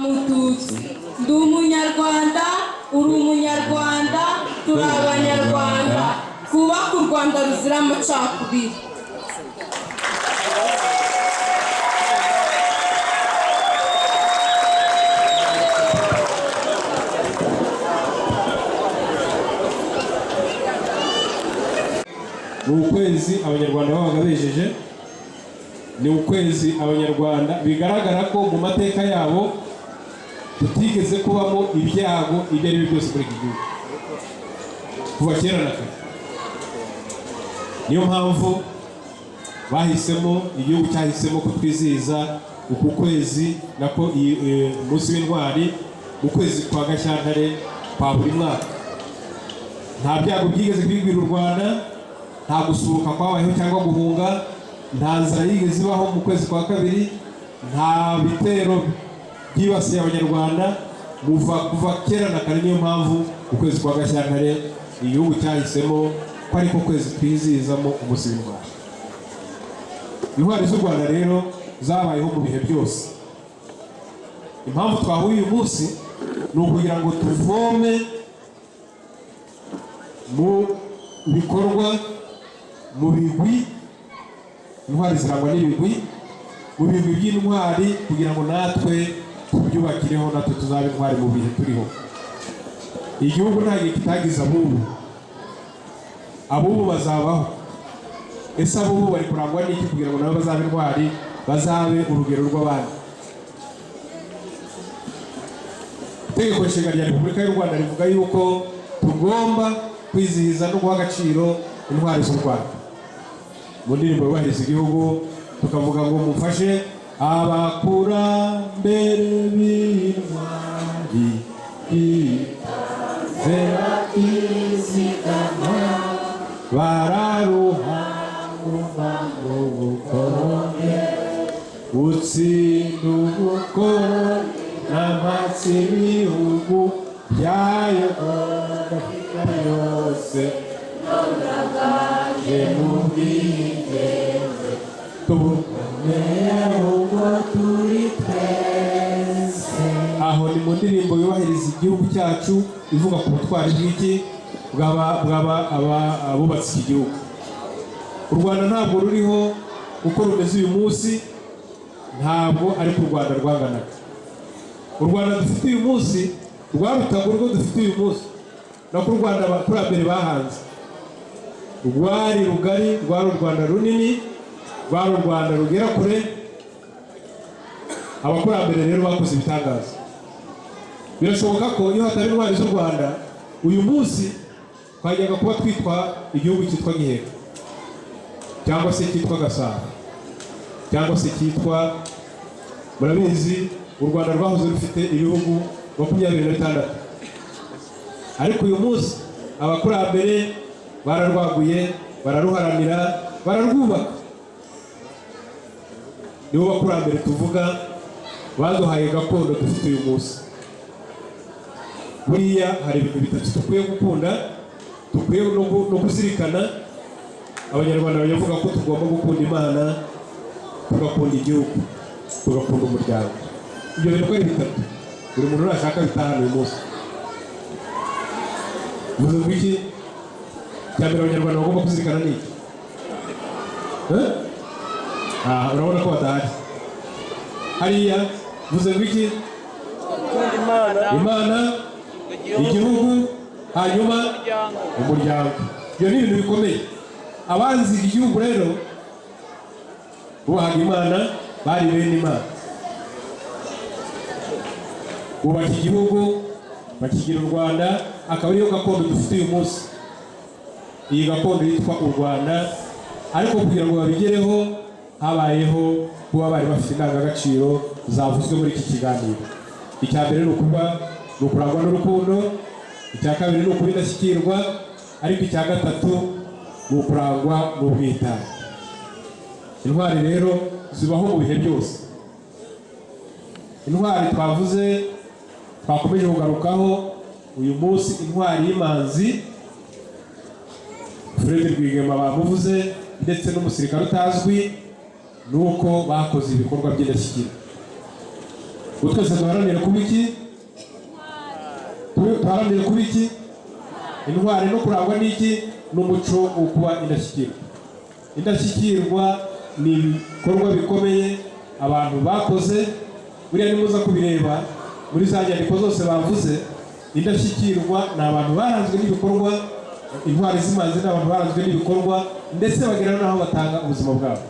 Mututsi ndi umunyarwanda uri umunyarwanda turi abanyarwanda twubake u Rwanda ruzira amacakubiri. Ni ukwezi abanyarwanda babaga bejeje, ni ukwezi abanyarwanda bigaragara ko mu mateka yabo tutigeze kubamo ibyago ibyo ari byo byose muri iki gihugu kuva kera na kare. Niyo mpamvu bahisemo, igihugu cyahisemo ko twizihiza uku kwezi nako umunsi w'intwari mu kwezi kwa Gashyantare kwa buri mwaka. Nta byago byigeze kwigwira u Rwanda, nta gusuruka kwabayeho cyangwa guhunga, nta nzara yigeze ibaho mu kwezi kwa kabiri, nta bitero byibasiye abanyarwanda kuva kera na kare. Niyo mpamvu ukwezi kwa Gashyantare igihugu cyahisemo ko ariko kwezi twizihizamo umunsi w'intwari. Intwari z'u Rwanda rero zabayeho mu bihe byose. Impamvu twahuye uyu munsi ni ukugira ngo tuvome mu bikorwa, mu bigwi. Intwari zirangwa n'ibigwi, mu bigwi by'intwari kugira ngo natwe tubyubakireho, natwe tuzabe intwari mu bihe turiho. Igihugu nta gihe kitagize abubu, abubu bazabaho. Ese abubu bari kurangwa n'iki kugira ngo nabo bazabe intwari, bazabe urugero rw'abandi? Itegeko Nshinga rya Repubulika y'u Rwanda rivuga yuko tugomba kwizihiza no guha agaciro intwari z'u Rwanda. Mu ndirimbo yubahiriza igihugu tukavuga ngo mufashe abakurambere b'intwari zera izigama bararuha ngo bukorone utsinda ubukoroni n'amatsi ibihugu byayobora Afurika yose nonagaje mu bwigenge tubukomeye ubwo turi twese. Aho ni mu ndirimbo yubahiriza igihugu cyacu ivuga ku butwari bw'iki abubatse iki gihugu. U Rwanda ntabwo ruriho uko rumeze uyu munsi, ntabwo ariko u Rwanda rwanganaga. U Rwanda dufite uyu munsi rwarutaga urwo dufite uyu munsi, nako u Rwanda abakurambere bahanze rwari rugari, rwari u Rwanda runini, rwari u Rwanda rugera kure. Abakurambere rero bakoze ibitangaza. Birashoboka ko iyo hatari intwari z'u Rwanda uyu munsi twajyaga kuba twitwa igihugu cyitwa Giheka, cyangwa se cyitwa Gasabo, cyangwa se cyitwa, murabizi u Rwanda rwahoze rufite ibihugu 26, ariko uyu munsi abakurambere bararwaguye, bararuharanira, bararwubaka. Nibo bakurambere tuvuga baduhaye gakondo dufite uyu munsi. Buriya hari ibintu bitatu dukwiye gukunda, dukwiye no kuzirikana. Abanyarwanda bavuga ko tugomba gukunda Imana, tugakunda igihugu, tugakunda umuryango. Ibyo bintu ko ari bitatu buri muntu urashaka bitahana uyu munsi. Muze wiki cyambere abanyarwanda bagomba kuzirikana ni iki? Urabona ko badahari hariya. Muze wiki Imana, igihugu, hanyuma umuryango. Ibyo ni ibintu bikomeye. Abanzi igihugu rero bubahaga Imana, bari bene Imana, bubaka igihugu, bakigira u Rwanda. Akaba ariyo gakondo dufite uyu munsi. Iyi gakondo yitwa u Rwanda, ariko kugira ngo babigereho habayeho kuba bari bafite indangagaciro zavuzwe muri iki kiganiro. Icya mbere ni ukurangwa n'urukundo, icya kabiri ni ukuba indashyikirwa, ariko icya gatatu ni ukurangwa n'ubwitange. Intwari rero zibaho mu bihe byose. Intwari twavuze, twakomeje kugarukaho uyu munsi, intwari y'Imanzi Fred Rwigema bamuvuze, ndetse n'umusirikare utazwi, nuko bakoze ibikorwa by'indashyikirwa. twese duharanire kuba iki? Duharanire kuba iki? Intwari no kurangwa n'iki? N'umuco wo kuba indashyikirwa. Indashyikirwa ni ibikorwa bikomeye abantu bakoze, buriya nimuza kubireba muri za nyandiko zose bavuze. Indashyikirwa ni abantu baranzwe n'ibikorwa, intwari z'imanzi ni abantu baranzwe n'ibikorwa, ndetse bagera n'aho batanga ubuzima bwabo,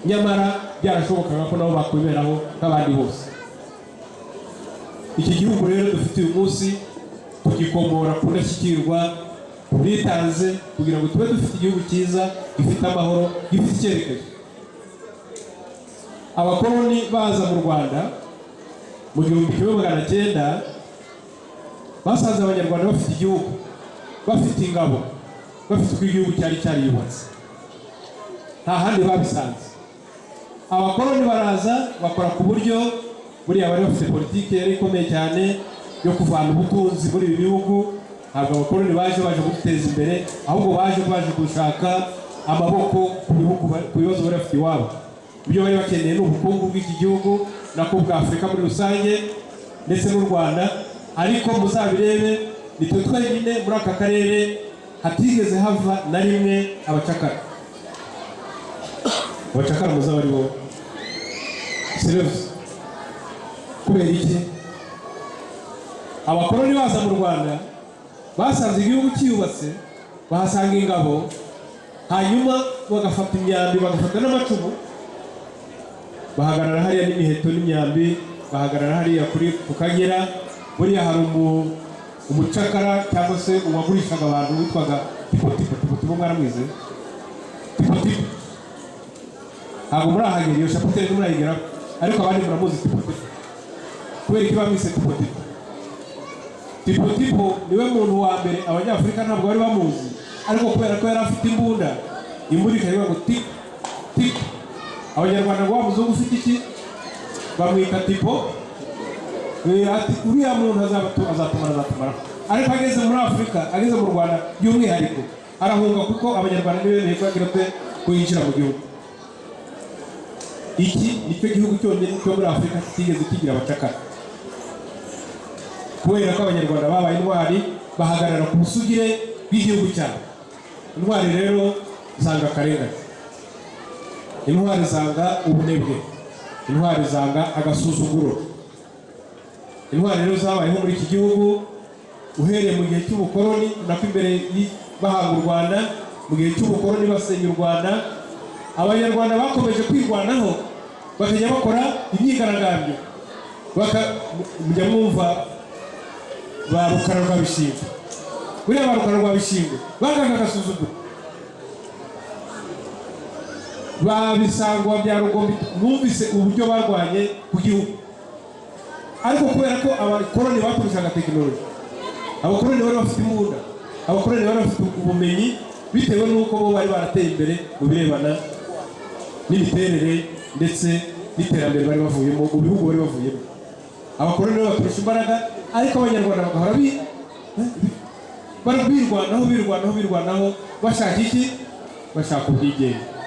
nyamara byarashobokaga ko nabo bakwiberaho nk'abandi bose. Iki gihugu rero dufite uyu munsi tugikomora ku ndashyikirwa, turitanze kugira ngo tube dufite igihugu cyiza gifite amahoro, gifite icyerekezo. Abakoloni baza mu Rwanda mu 1900 basanze abanyarwanda bafite igihugu, bafite ingabo, bafite uko igihugu cyari cyariyubatse, nta handi babisanze. Abakoloni baraza bakora ku buryo buriya bari bafite politiki yari ikomeye cyane yo kuvana ubutunzi muri ibi bihugu. Ntabwo abakoloni baje guteza imbere, ahubwo baje gushaka amaboko ku bibazo bari bafite iwabo. Ibyo bari bakeneye ni ubukungu bw'iki gihugu nako bwa Afurika muri rusange ndetse n'u Rwanda. Ariko muzabirebe nitwe twenyine muri aka karere hatigeze hava na rimwe abacakara. Abacakara muzaba ari bo serious. Kubera iki? Abakoloni baza mu Rwanda basanze igihugu cyiyubatse, bahasanga ingabo, hanyuma bagafata imyambi, bagafata n'amacumu, bahagarara hariya n'imiheto n'imyambi, bahagarara hariya ku Kagera. Buriya hari umucakara cyangwa se uwagurishaga abantu witwaga Tipo mwaramwize? Tipo ntabwo murahagera, iyo shaputeri murayigeraho, ariko abandi muramuzi Tipo. Kubera iki bamwise Tipo? Tipo niwe muntu wa mbere Abanyafurika ntabwo bari bamuzi, ariko kubera ko yari afite imbunda, imbunda ikavuga ngo tik tik. Abanyarwanda ngo wamuzungu ufite iki? Bamwita Tipo. Ati uriya muntu azatumara. Ariko ageze muri Afurika, ageze mu Rwanda by'umwihariko arahunga, kuko Abanyarwanda niwe bemeye kuyinjira mu gihugu. Iki nicyo gihugu cyonyine cyo muri Afurika kitigeze kigira abacakara, kubera ko Abanyarwanda babaye intwari, bahagarara ku busugire bw'igihugu cyabo. Intwari rero zanga akarengane, intwari zanga ubunebwe, intwari zanga agasuzuguro. Intwari rero zabayeho muri iki gihugu uhereye mu gihe cy'ubukoloni, nako imbere bahanga u Rwanda, mu gihe cy'ubukoloni basenya u Rwanda. Abanyarwanda bakomeje kwirwanaho, bakajya bakora imyigaragambyo, mujya mwumva ba Rukara rwa Bishingwe. Buriya ba Rukara rwa Bishingwe bangaga agasuzuguro. Ba Bisangwa bya Rugombi mwumvise uburyo barwanye ku gihugu, ariko kubera ko abakoloni bakoreshaga tekinoloji, abakoloni bari bafite imbunda, abakoloni bari bafite ubumenyi, bitewe n'uko bo bari barateye imbere mu birebana n'imiterere ndetse n'iterambere bari bavuyemo, mu bihugu bari bavuyemo. Abakoloni baturusha imbaraga, ariko Abanyarwanda bagahora birwanaho bashaka iki? Bashaka ubwigenge.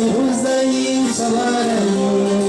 Iruza y'ishabarayi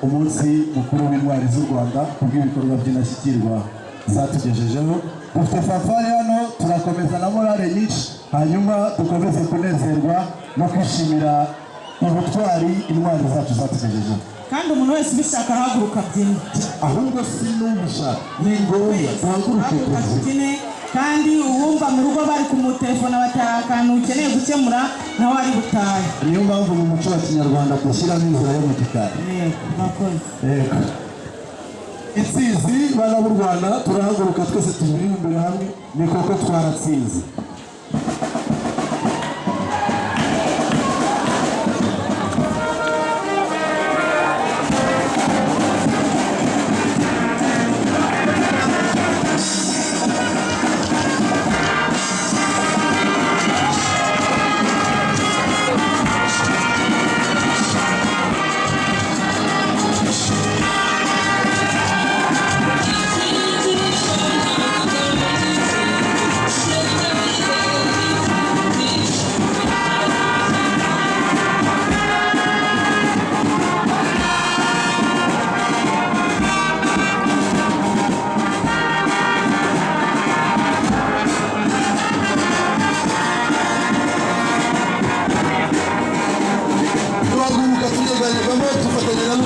umunsi mukuru w'intwari z'u Rwanda kubw'ibikorwa by'indashyikirwa zatugejejeho. Dufite fanfare hano, turakomeza na morale nyinshi, hanyuma dukomeze kunezerwa no kwishimira ubutwari intwari zacu zatugejejeho. Kandi umuntu wese ubishaka arahaguruka abyine, ahubwo si n'ubishaka ni ngombwa duhaguruke tubyine. Kandi uwumva mu rugo bari kumutelefona batari akantu ukeneye gukemura nawe ari butahe. Niyo mpamvu mu muco wa kinyarwanda dushyiramo inzira yo mu gikari. Yego, intsinzi bana b'u Rwanda, turahaguruka twese turi imbere hamwe, ni koko twaratsinze.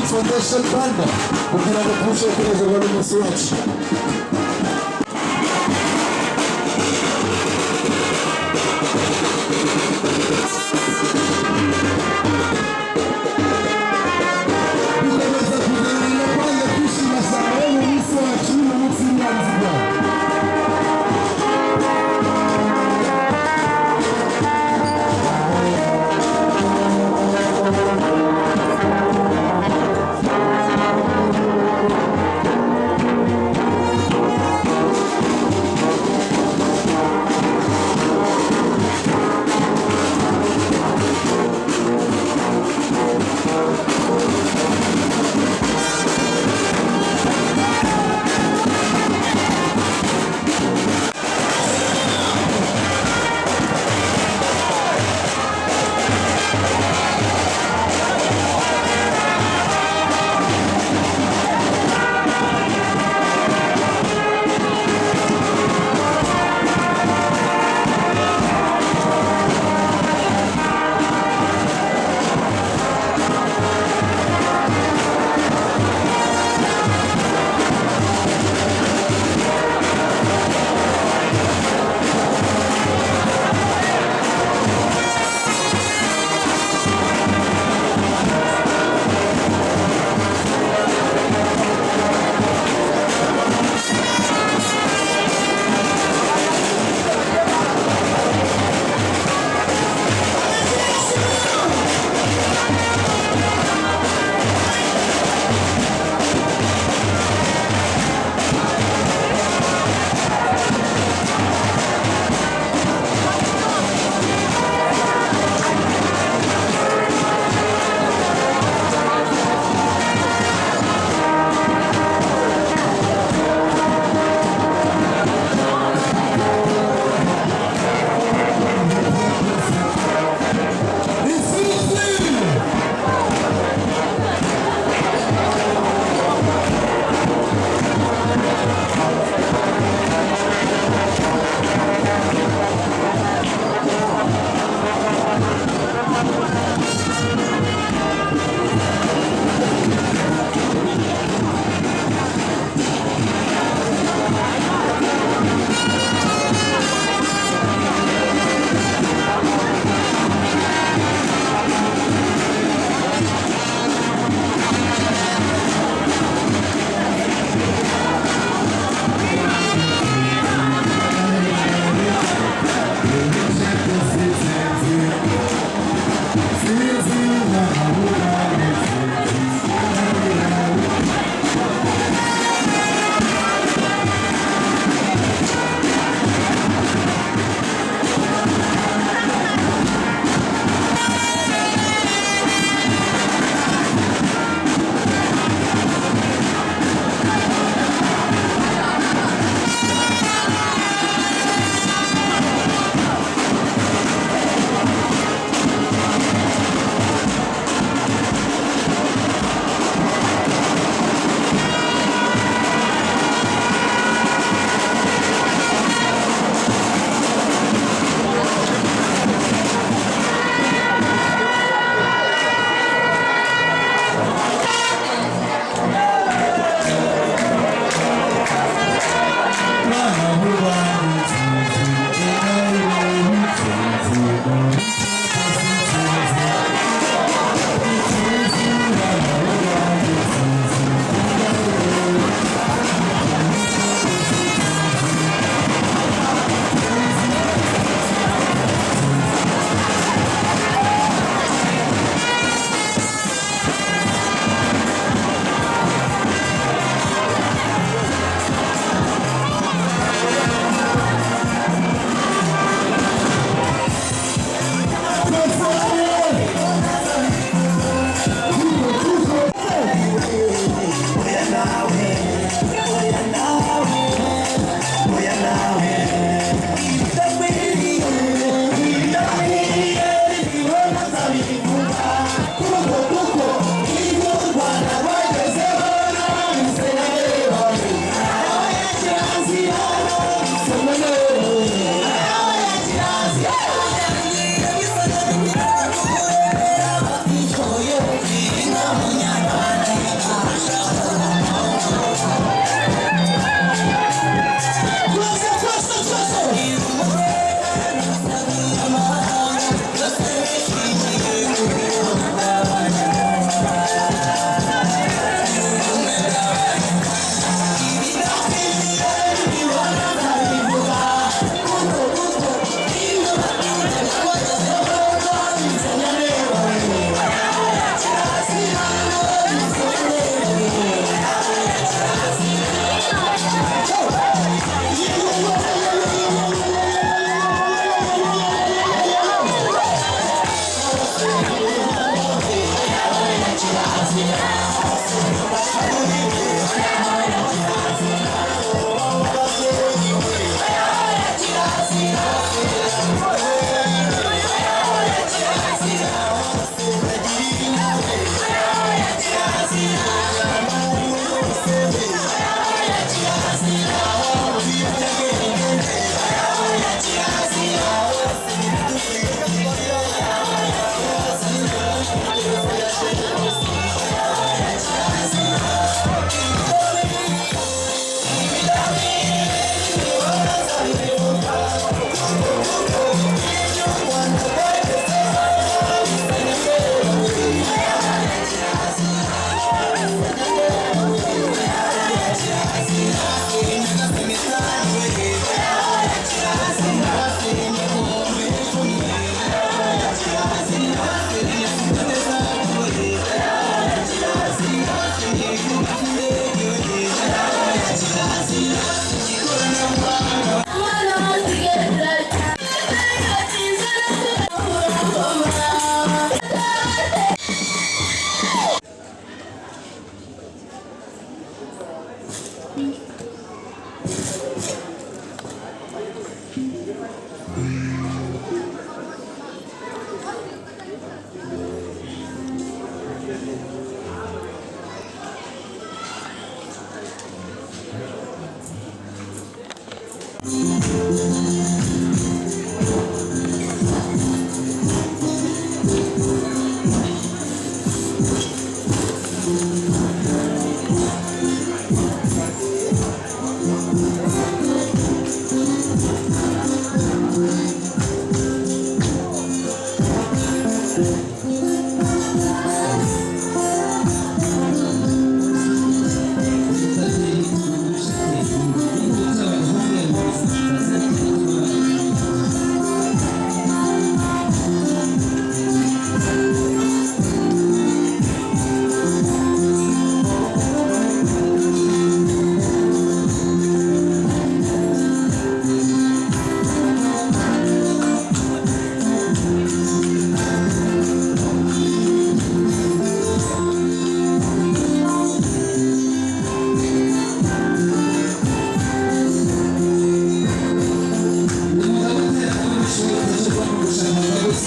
Foundation Rwanda kugira ngo turusheho kunezerwa n'umunsi wacu. Dukomeza kuganira kandi twishima cyane mu munsi wacu n'umunsi w'intwari z'u Rwanda.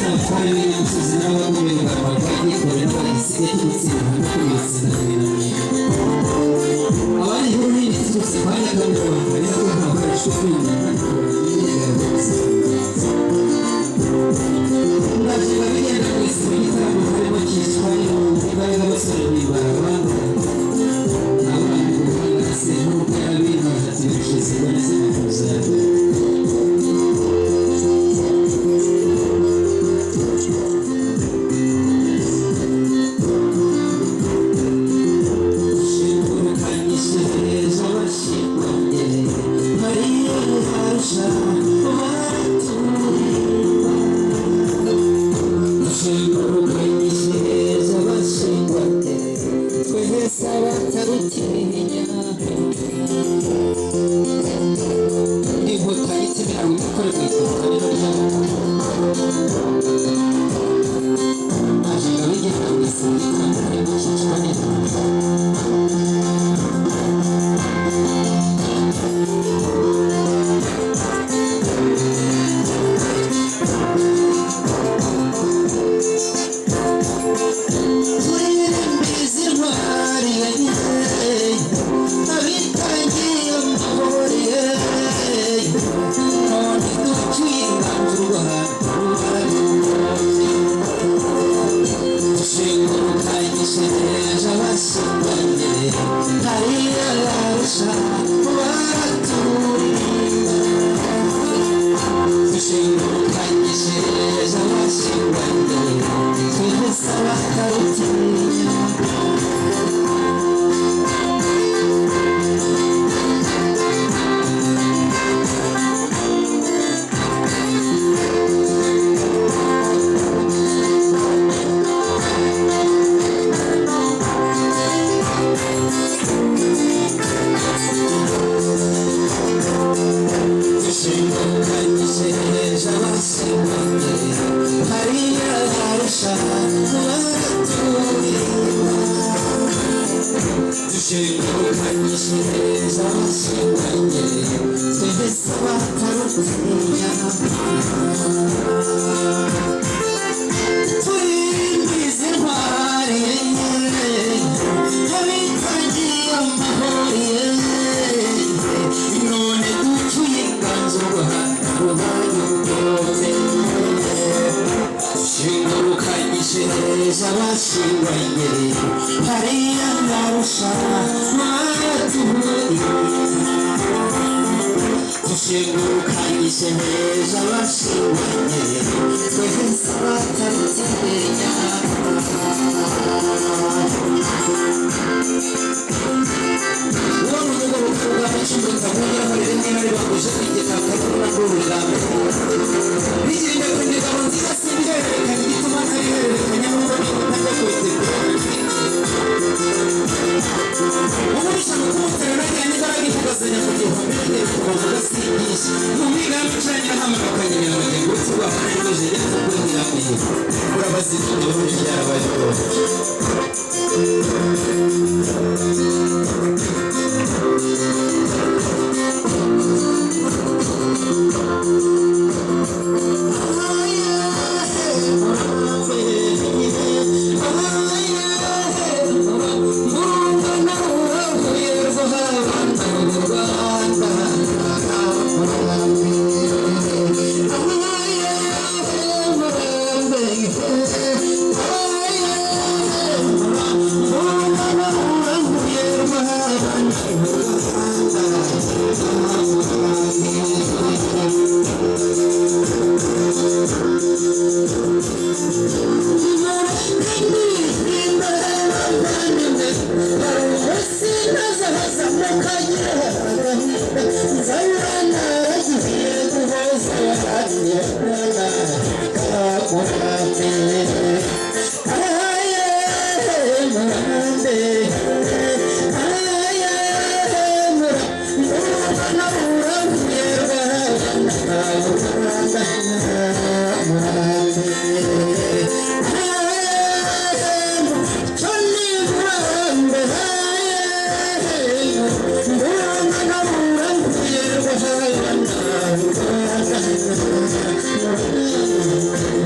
n'abatware b'inyamusozi n'abakomeye bakaba bikorera n'abagisigaye tugutsinda no kubitsinda abandi nkuru nini tuturutse kwa Nyakabura ari nako ntakoreshwa kwirinda ndavuga bigenda ku isi mu gitaramo harimo cyitwa imbaraga basore b'ibarabanda abandi guhanga se n'uko yabintu ati bishize boneze makuza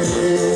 Thank you.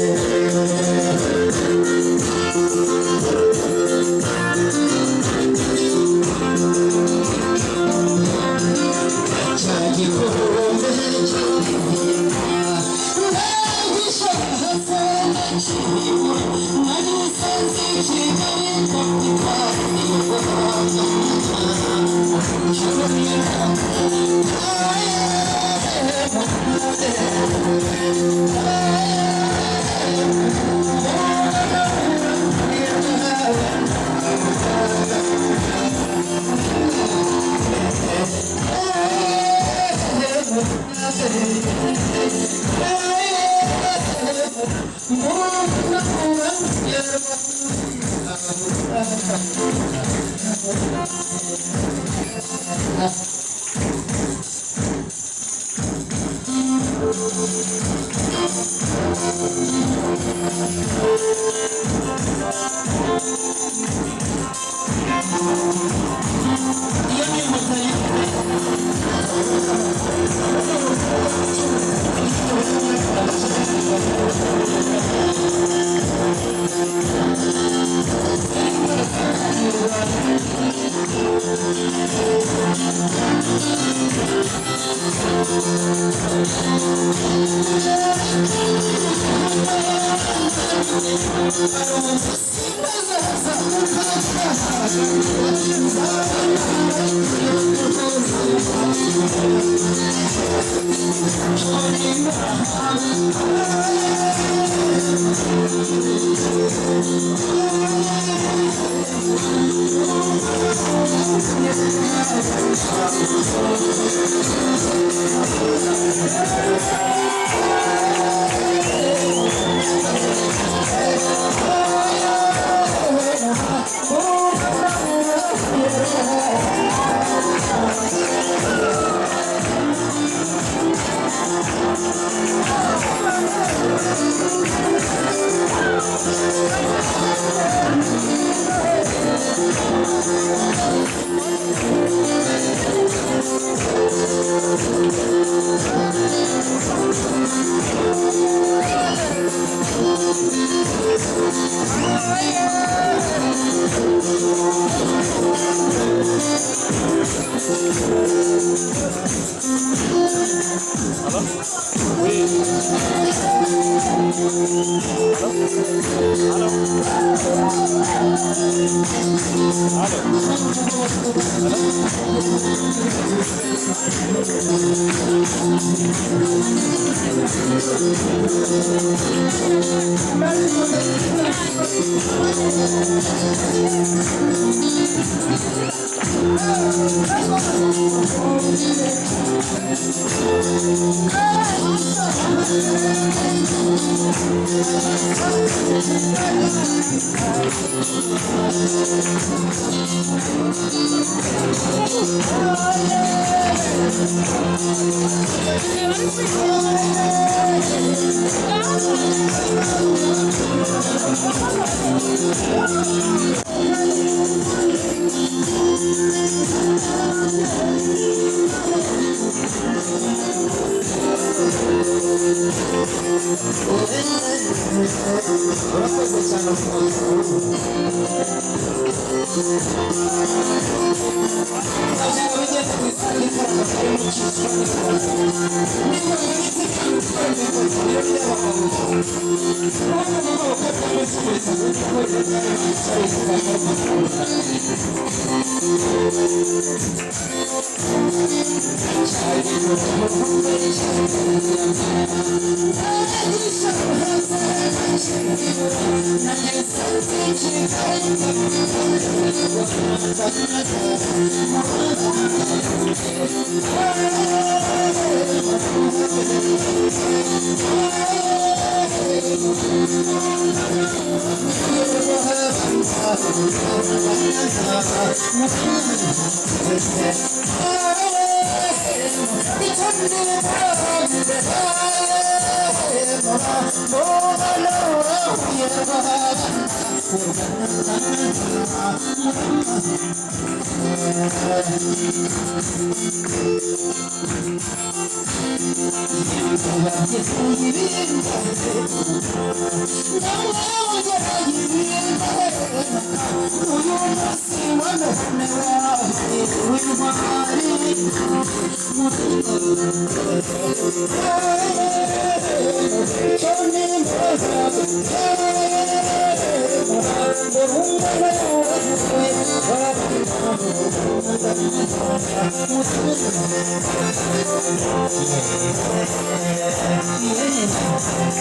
Thank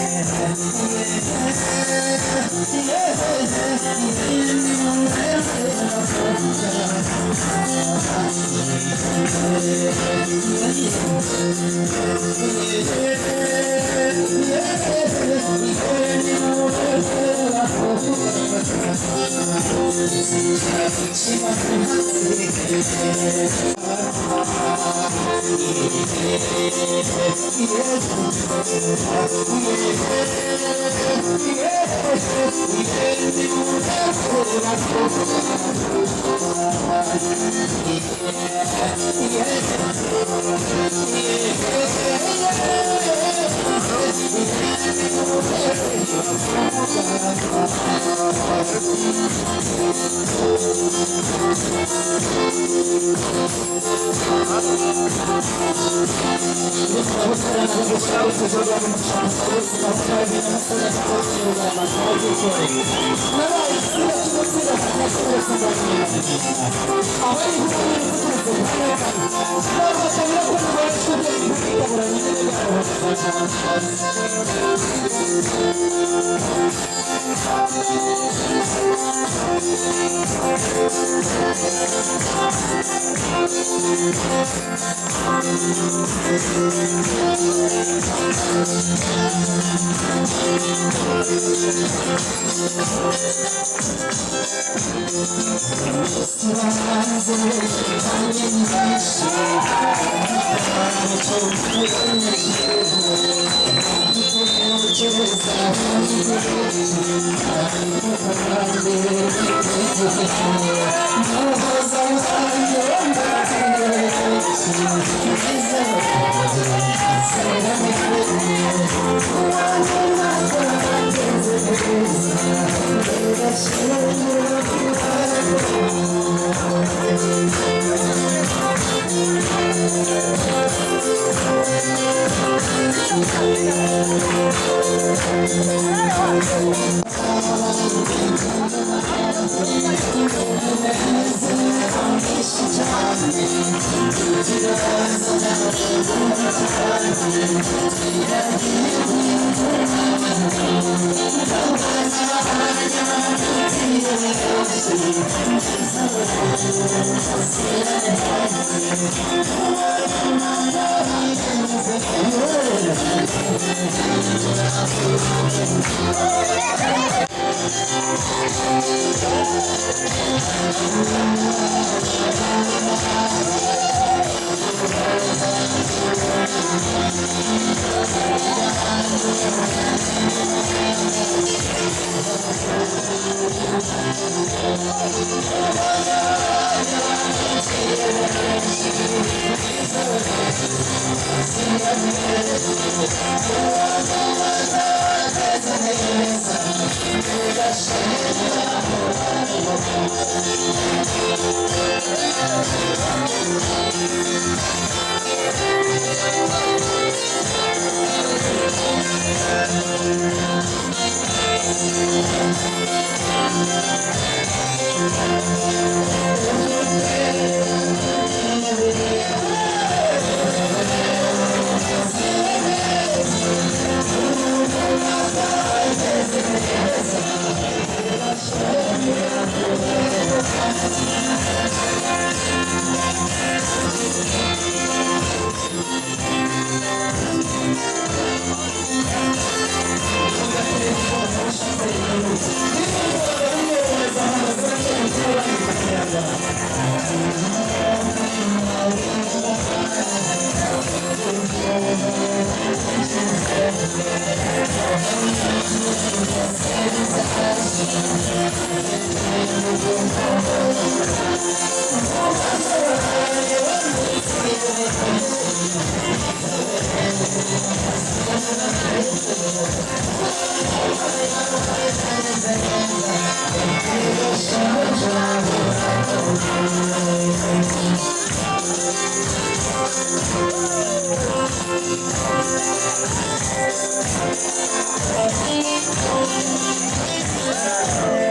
you.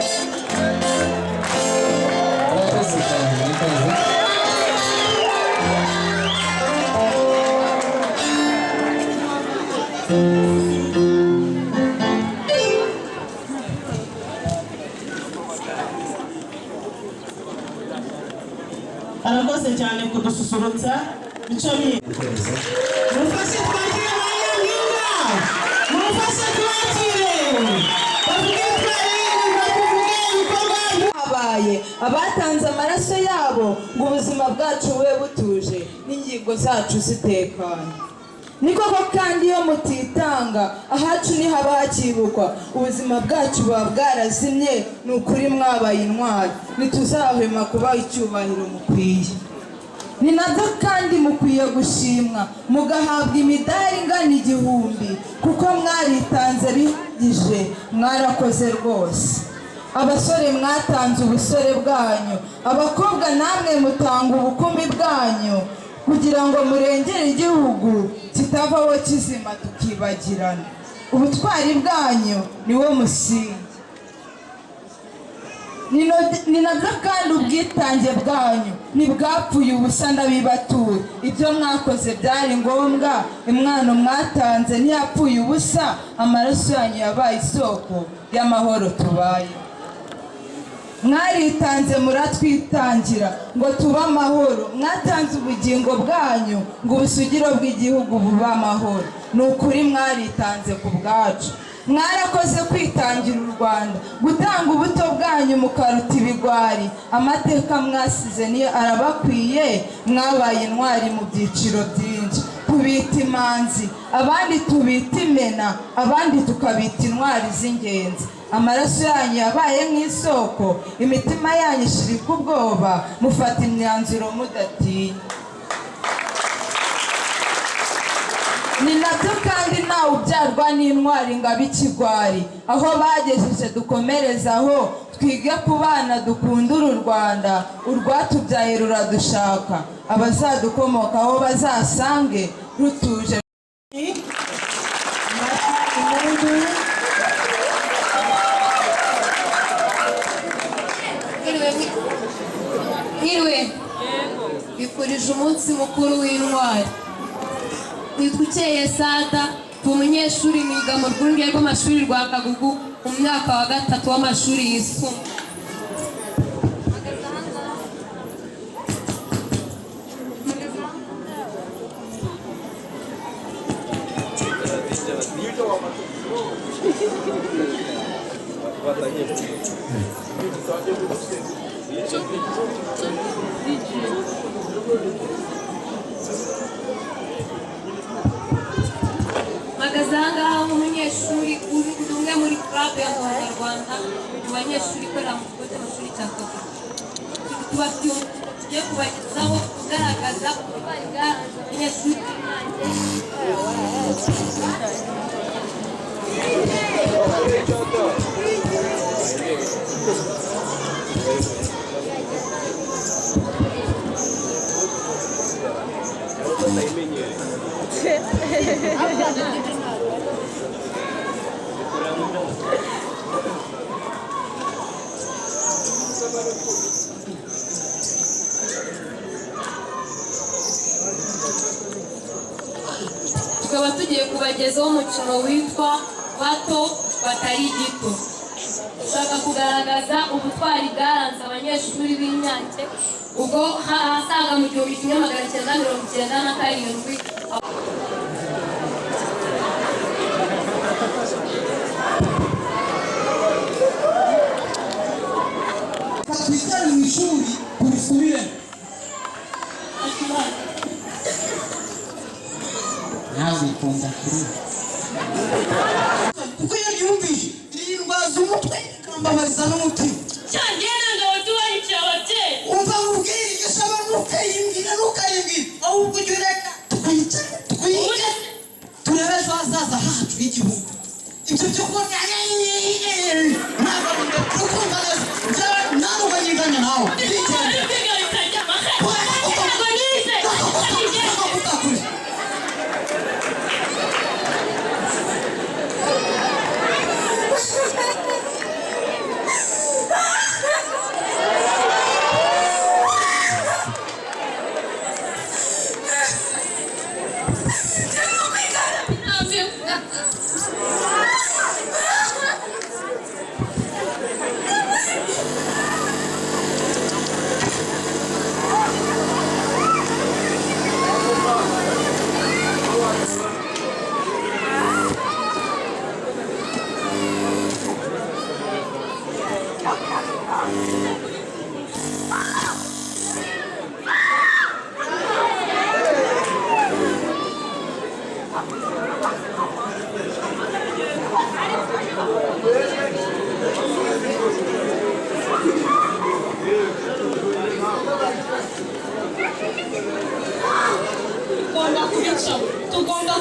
cyane kudususurutsa mico myiza. Mufashe twakire ba Nyampinga, mufashe twakire bavuge twaririmba bavuge ibikorwa habaye abatanze amaraso yabo ngo ubuzima bwacu bube butuje n'ingingo zacu zitekanye. Ni koko kandi iyo mutitanga ahacu ntihaba hakibukwa, ubuzima bwacu buba bwarazimye. Ni ukuri mwabaye intwari, ntituzahwema kubaha icyubahiro mukwiye. Ni nabyo kandi mukwiye gushimwa mugahabwa imidari ingana 1000 kuko mwaritanze bihagije. Mwarakoze rwose. Abasore mwatanze ubusore bwanyu, abakobwa namwe mutanga ubukumi bwanyu kugira ngo murengere igihugu kitavaho kizima tukibagirana. Ubutwari bwanyu niwo musingi. Ni nabyo kandi ubwitange bwanyu ntibwapfuye ubusa ndabibatuye. Ibyo mwakoze byari ngombwa, imwano mwatanze ntiyapfuye ubusa. Amaraso yanyu yabaye isoko y'amahoro tubaye. Mwaritanze muratwitangira ngo tuba amahoro. Mwatanze ubugingo bwanyu ngo ubusugiro bw'igihugu buba amahoro. Ni ukuri mwaritanze ku bwacu. Mwarakoze kwitangira u Rwanda, gutanga ubuto bwanyu mukaruta ibigwari. Amateka mwasize niyo arabakwiye. Mwabaye intwari mu byiciro byinshi. Tubita imanzi, abandi tubita imena, abandi tukabita intwari z'ingenzi. Amaraso yanyu yabaye nk'isoko, imitima yanyu ishirika ubwoba, mufata imyanzuro mudatinya. Ni nabyo kandi ntawe ubyarwa n'intwari ngo abe ikigwari. Aho bagejeje dukomerezaho, twige ku bana dukunda uru Rwanda. Urwatubyaye ruradushaka, abazadukomokaho bazasange rutuje. Mwiriwe, bikurije umunsi mukuru w'intwari. Nitwa Ukeye Sada, ndi umunyeshuri niga mu rwunge rw'amashuri rwa Kagugu mu mwaka wa 3 w'amashuri yisumbuye. Mpagaze aha ngaha nk'umunyeshuri umwe muri club ya Rwanda mu banyeshuri ikorera mu kigo cy'amashuri cya Kagugu. Tugiye kubagezaho kugaragaza ubutwari bw'abanyeshuri tukaba tugiye kubagezaho umukino witwa bato batari gito. Ushaka kugaragaza ubutwari bwaranze abanyeshuri b'Inyange ubwo hasaga mu 1997. Twijyane mu ishuri turisubire. Nawe ukunda kuri kuko iyo yumvise irindwaza umutwe ikambabariza n'umutima. Cyangwa nanga watuwari cyabate. Umva mubwire igisaba nukayimbira ahubwo ujye ureka tukayicare tukayige turebe ejo hazaza hacu h'igihugu. Ibyo byo kubona ntabwo ukumva neza nawe ukayiganya nawe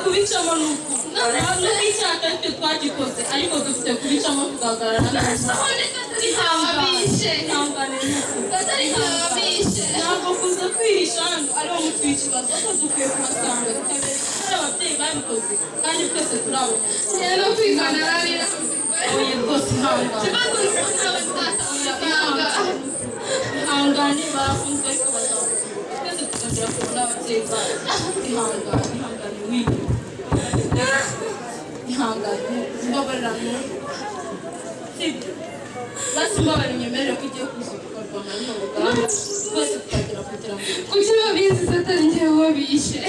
kubicamo nuko ntabwo icyaha twe twagikoze ariko dufite kubicamo tugahagarara neza ntabwo kuza kwihisha hano ariwo mutwe w'ikibazo ko dukwiye kumasanga tukamenya ko ababyeyi babikoze kandi twese turabona rero kwigana rarira oye rwose ihangane barafunzwe ariko bazavuga twese tukongera kubona ababyeyi bacu ihangane wiwe ihangane mbabarira basi mbabarira nyemerere ko igiye kuza tukarwana n'urugamba twese tukagera kugira ngo kuki babizi se atari njyewe wabishe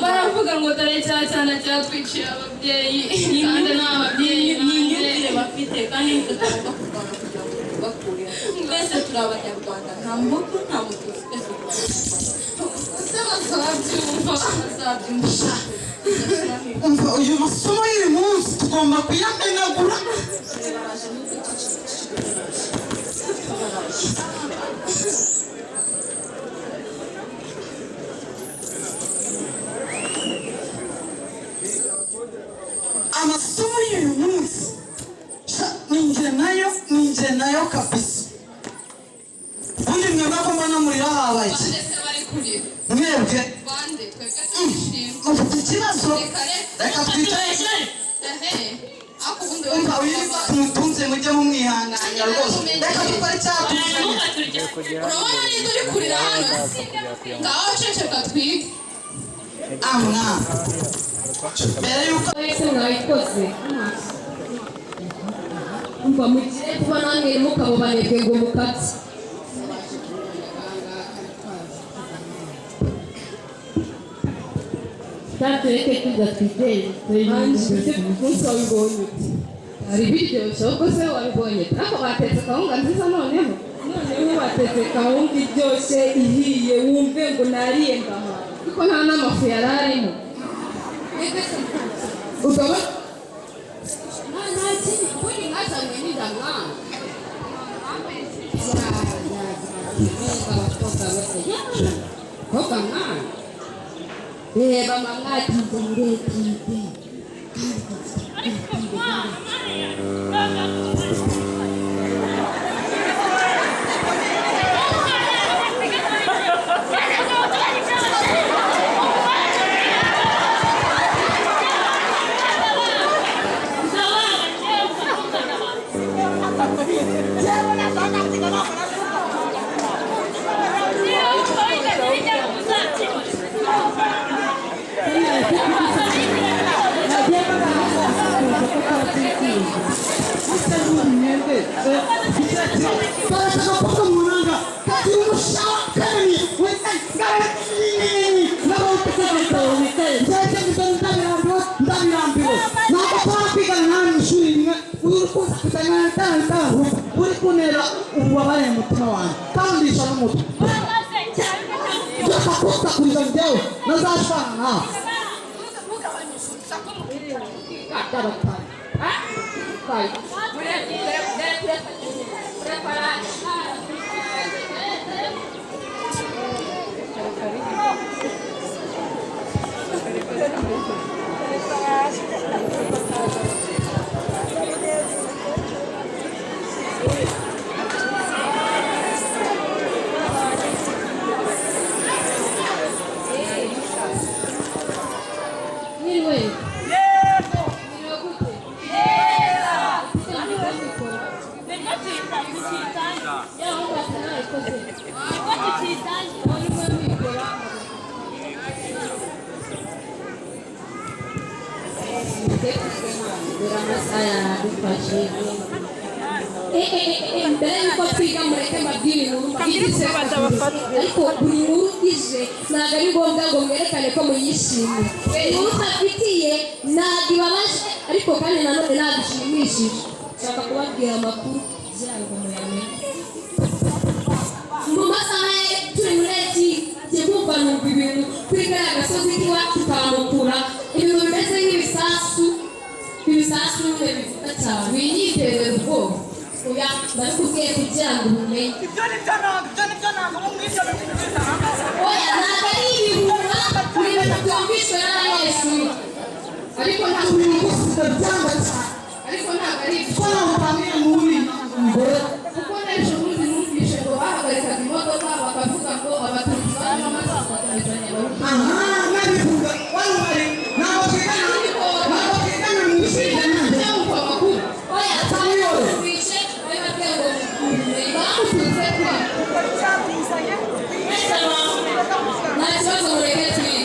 baravuga ngo dore cya cyane cyatwiciye ababyeyi kandi n'ababyeyi n'imyumvire bafite kandi ntitugomba kurwana kugira ngo tubakure twese turi abanyarwanda nta muhutu nta mututsi twese bazabyumva umva uyu masomo y'uyu munsi tugomba kuyamenagura amasomo y'uyu munsi ninjye nayo kabisa ubundi mwebwe ko mbona murira habaye mwebwe mufite ikibazo reka twiteze umva wirirwa tumutunze mujye mumwihanganira rwose reka dukore icyatuzanye urabona niba uri kurira hano ngaho ceceka twige amwa mbere yuko wese mwabikoze umva mugire kuba namwe mukabo banebwe ngo mukatse tureke kwiga twiteze umunsi wabibonye hari biryoshye ahubwo se wabibonye ariko batetse kawunga nziza noneho batetse kawunga iryoshye ihiye wumve ngo nariye ngaha kuko nta n'amafu yari arimo ugaba nta kindi kundi mwazanywe n'indamwa koga mwana reba mama kize murekide uri kunera ububabare mu mutima wanjye kandi ndisha n'umutwe byakakuta kuriza njyewe nazashwana nawe mbere yuko twiga mureke mbabwire inkuru ariko buri nkuru ije ntabwo ari ngombwa ngo mwerekane ko muyishimiye inkuru utafitiye ntabwo ibabaje ariko kandi nanone ntabwo ishimishije nshaka kubabwira amakuru kugira ngo muyamenye mu masaha turi muri eti jye kumva numva ibintu kuri kariya gasozi k'iwacu kamukura ibintu bimeze nk'ibisasu bivuga cyane winyiterera ubwoba oya bari kubwiye kugira ngo ubumenye ibyo ni byo ntabwo mu mwizero oya ntabwo ari ibihura ni ibintu byumvishwe n'abanyeshuri ariko ntabwo ari ko nawe utamenya mubi kuko n'ejo bundi numvise ngo bahagarikaga imodoka bakavuga ngo abatutsi barimo amasakotanizanya nabivuga wari uhari ntabwo twigana mu ishuri cyangwa amakuru oya atamiyore twice bari bateye ngo bamututse kwa nta kibazo mureke twige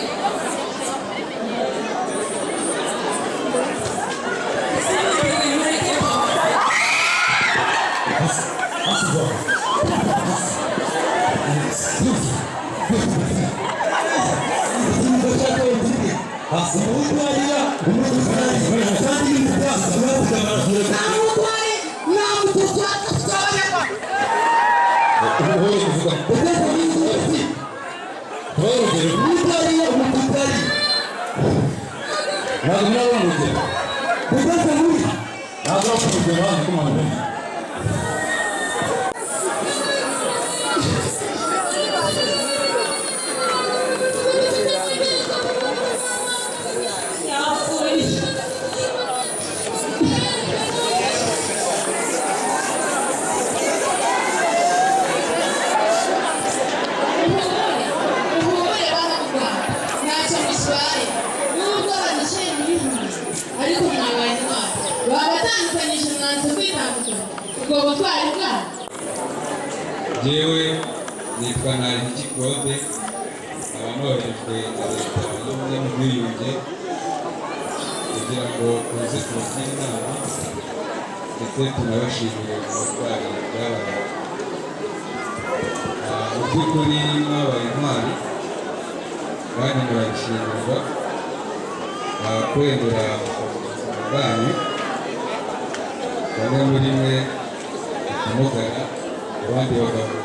Jewe nitwa Nahiki Claude abanorejwe na leta y'ubumwe n'ubwiyunge kugira ngo tuze tubagire inama ndetse tunabashimire ubutwari bwabaye. Mu by'ukuri mwabaye intwari kandi murabishimirwa kwegura ubuzima bwanyu. Bamwe muri mwe umugara abandi bagabo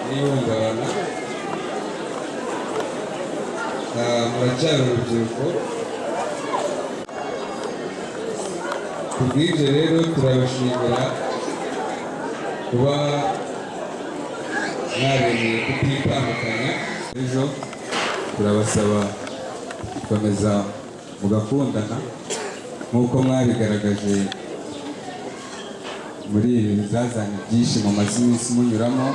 n'ihungabana, muracyari urubyiruko. Ku bw'ibyo rero turabashimira kuba mwaremeye kutitandukanya. Ejo turabasaba gukomeza mugakundana nk'uko mwabigaragaje muri ibi bizazane byinshi mumaze iminsi munyuramo.